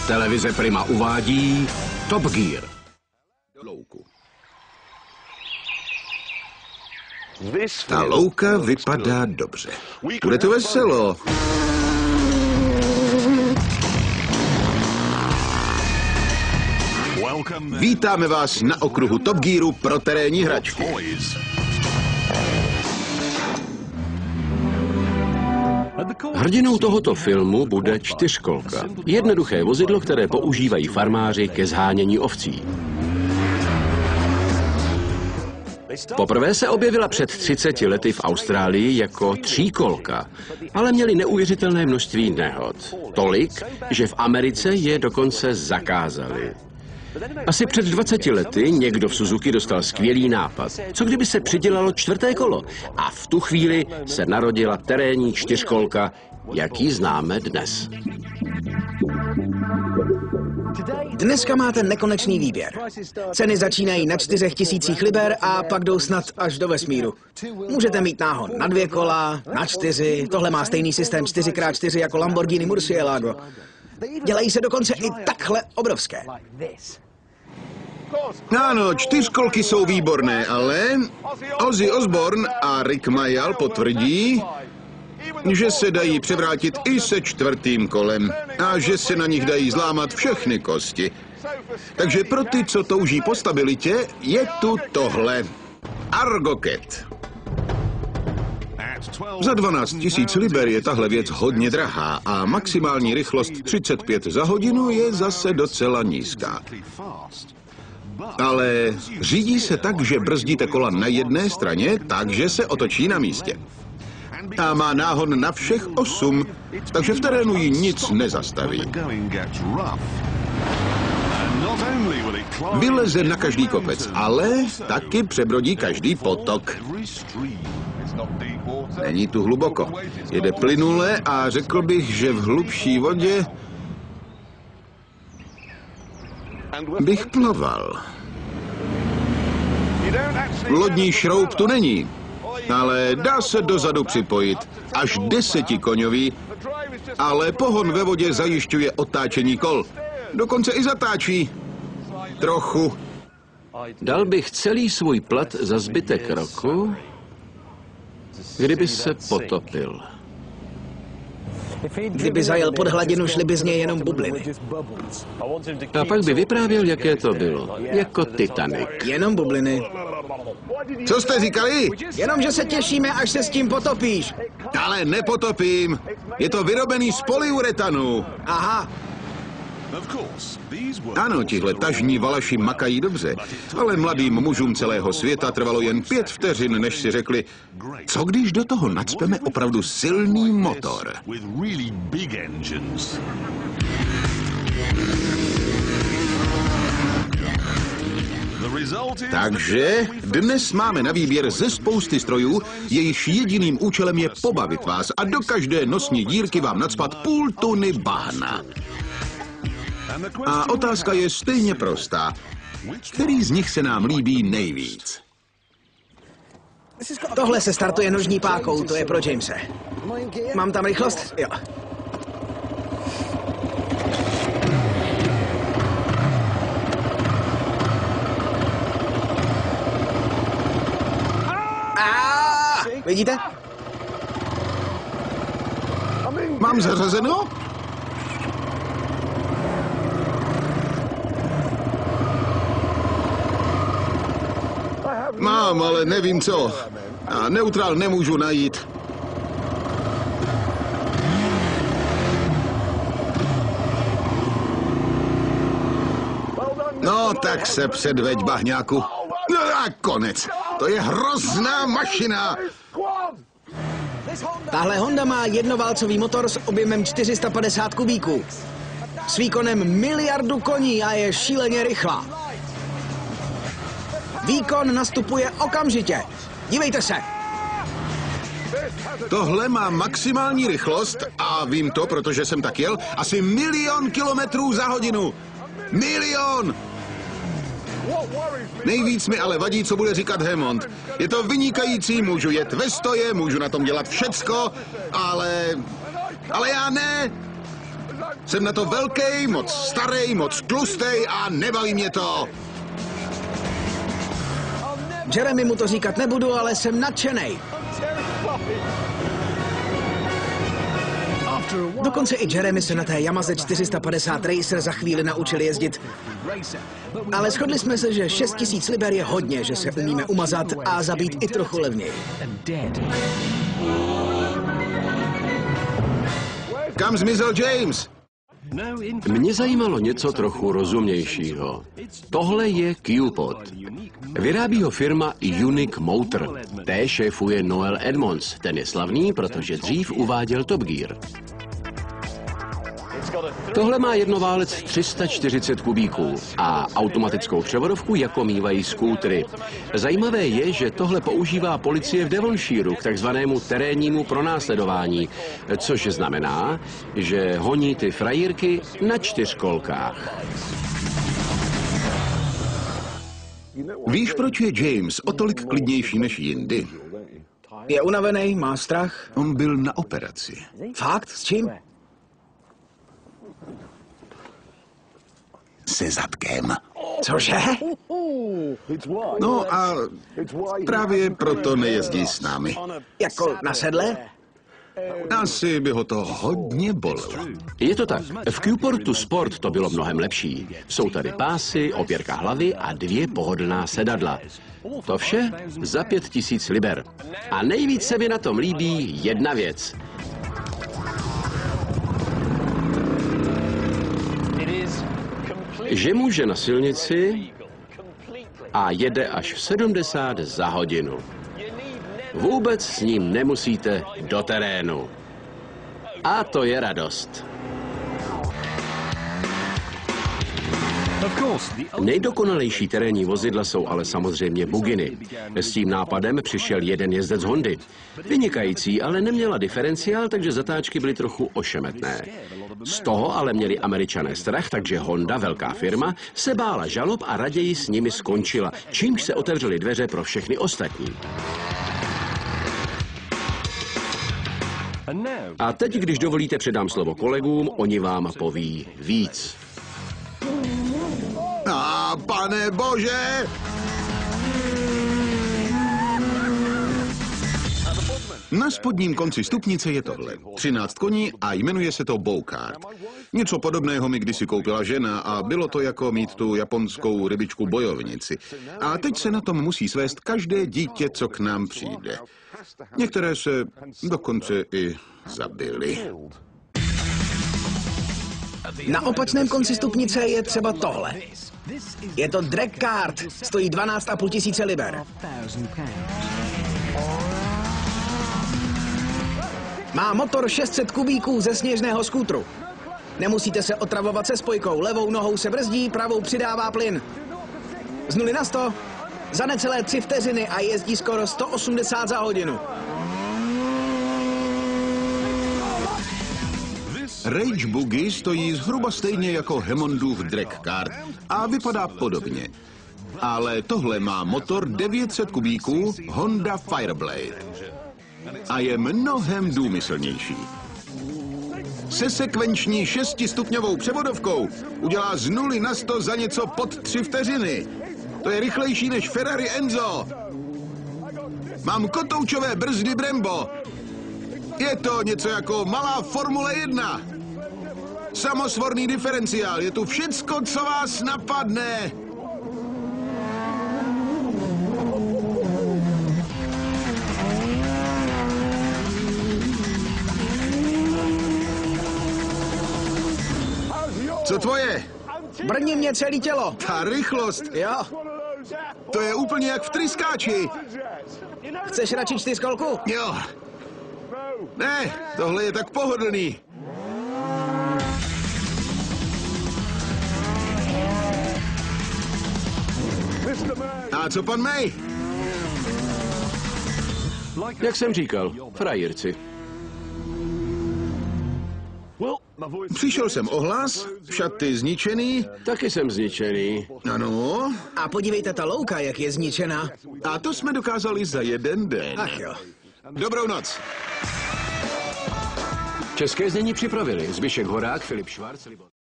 Televize Prima uvádí Top Gear. Ta louka vypadá dobře. Bude to veselo. Vítáme vás na okruhu Top Gearu pro terénní hračky. Hrdinou tohoto filmu bude čtyřkolka. Jednoduché vozidlo, které používají farmáři ke zhánění ovcí. Poprvé se objevila před 30 lety v Austrálii jako tříkolka, ale měli neuvěřitelné množství nehod. Tolik, že v Americe je dokonce zakázali. Asi před 20 lety někdo v Suzuki dostal skvělý nápad. Co kdyby se přidělalo čtvrté kolo? A v tu chvíli se narodila terénní čtyřkolka, jak ji známe dnes. Dneska máte nekonečný výběr. Ceny začínají na 4 000 liber a pak jdou snad až do vesmíru. Můžete mít náhon na 2 kola, na 4, tohle má stejný systém 4x4 jako Lamborghini Murcielago. Dělají se dokonce i takhle obrovské. Ano, čtyřkolky jsou výborné, ale Ozzy Osbourne a Rick Mayall potvrdí, že se dají převrátit i se čtvrtým kolem a že se na nich dají zlámat všechny kosti. Takže pro ty, co touží po stabilitě, je tu tohle. Argo Cat. Za 12 000 liber je tahle věc hodně drahá a maximální rychlost 35 za hodinu je zase docela nízká. Ale řídí se tak, že brzdíte kola na jedné straně, takže se otočí na místě. A má náhon na všech 8, takže v terénu ji nic nezastaví. Vyleze na každý kopec, ale taky přebrodí každý potok. Není tu hluboko. Jede plynule a řekl bych, že v hlubší vodě bych plaval. Lodní šroub tu není, ale dá se dozadu připojit. Až 10koňový, ale pohon ve vodě zajišťuje otáčení kol. Dokonce i zatáčí. Trochu. Dal bych celý svůj plat za zbytek roku, kdyby se potopil. Kdyby zajel pod hladinu, šly by z něj jenom bubliny. A pak by vyprávěl, jaké to bylo. Jako Titanic. Jenom bubliny. Co jste říkali? Jenom, že se těšíme, až se s tím potopíš. Ale nepotopím. Je to vyrobený z polyuretanu. Aha. Ano, tihle tažní valaši makají dobře, ale mladým mužům celého světa trvalo jen 5 vteřin, než si řekli, co když do toho nacpeme opravdu silný motor. Takže dnes máme na výběr ze spousty strojů, jejichž jediným účelem je pobavit vás a do každé nosní dírky vám nacpat půl tuny bahna. A otázka je stejně prostá. Který z nich se nám líbí nejvíc? Tohle se startuje nožní pákou, to je pro Jamese. Mám tam rychlost? Jo. Vidíte? Mám zařazeno? Mám, ale nevím co. A neutrál nemůžu najít. No, tak se předveď, bahňáku. No a konec. To je hrozná mašina. Tahle Honda má jednoválcový motor s objemem 450 kubíků. S výkonem 1 miliardu koní a je šíleně rychlá. Výkon nastupuje okamžitě. Dívejte se. Tohle má maximální rychlost, a vím to, protože jsem tak jel, asi 1 000 000 kilometrů za hodinu. 1 000 000! Nejvíc mi ale vadí, co bude říkat Hammond. Je to vynikající, můžu jet ve stoje, můžu na tom dělat všecko, ale já ne. Jsem na to velký, moc starý, moc tlustej a nebaví mě to. Jeremy mu to říkat nebudu, ale jsem nadšenej. Dokonce i Jeremy se na té Yamaze 450 Racer za chvíli naučil jezdit. Ale shodli jsme se, že 6 000 liber je hodně, že se umíme umazat a zabít i trochu levněji. Kam zmizel James? Mě zajímalo něco trochu rozumnějšího. Tohle je Q-Pod. Vyrábí ho firma Unique Motor. Té šéfuje Noel Edmonds. Ten je slavný, protože dřív uváděl Top Gear. Tohle má jednoválec 340 kubíků a automatickou převodovku, jako mívají skútry. Zajímavé je, že tohle používá policie v Devonshireu k takzvanému terénnímu pronásledování, což znamená, že honí ty frajírky na 4kolkách. Víš, proč je James o tolik klidnější než jindy? Je unavený, má strach. On byl na operaci. Fakt? S čím? Se zadkem. Cože? No a právě proto nejezdí s námi. Jako na sedle? Asi by ho to hodně bolelo. Je to tak. V Q-Portu Sport to bylo mnohem lepší. Jsou tady pásy, opěrka hlavy a 2 pohodlná sedadla. To vše za 5 000 liber. A nejvíc se mi na tom líbí jedna věc. Že může na silnici a jede až 70 za hodinu. Vůbec s ním nemusíte do terénu. A to je radost. Nejdokonalejší terénní vozidla jsou ale samozřejmě buginy. S tím nápadem přišel jeden jezdec Hondy. Vynikající, ale neměla diferenciál, takže zatáčky byly trochu ošemetné. Z toho ale měli Američané strach, takže Honda, velká firma, se bála žalob a raději s nimi skončila, čímž se otevřely dveře pro všechny ostatní. A teď, když dovolíte, předám slovo kolegům, oni vám poví víc. Pane bože! Na spodním konci stupnice je tohle. 13 koní a jmenuje se to Bowkart. Něco podobného mi kdysi koupila žena a bylo to jako mít tu japonskou rybičku bojovnici. A teď se na tom musí svést každé dítě, co k nám přijde. Některé se dokonce i zabily. Na opačném konci stupnice je třeba tohle. Je to drag kart, stojí 12 500 liber. Má motor 600 kubíků ze sněžného skútru. Nemusíte se otravovat se spojkou, levou nohou se brzdí, pravou přidává plyn. Z 0 na 100 za necelé 3 vteřiny a jezdí skoro 180 za hodinu. Rage Buggy stojí zhruba stejně jako Hammondův drag kart a vypadá podobně. Ale tohle má motor 900 kubíků Honda Fireblade. A je mnohem důmyslnější. Se sekvenční 6stupňovou převodovkou udělá z 0 na 100 za něco pod 3 vteřiny. To je rychlejší než Ferrari Enzo. Mám kotoučové brzdy Brembo. Je to něco jako malá Formule 1. Samosvorný diferenciál, je tu všecko, co vás napadne. Co tvoje? Brní mě celé tělo. Ta rychlost. Jo. To je úplně jak v tryskáči. Chceš radši 4kolku? Jo. Ne, tohle je tak pohodlný. A co pan May? Jak jsem říkal, frajírci. Přišel jsem ohlas, šaty zničený. Taky jsem zničený. Ano. A podívejte ta louka, jak je zničená. A to jsme dokázali za jeden den. Ach jo. Dobrou noc. České znění připravili Zbyšek Horák, Filip Švarc, Libor...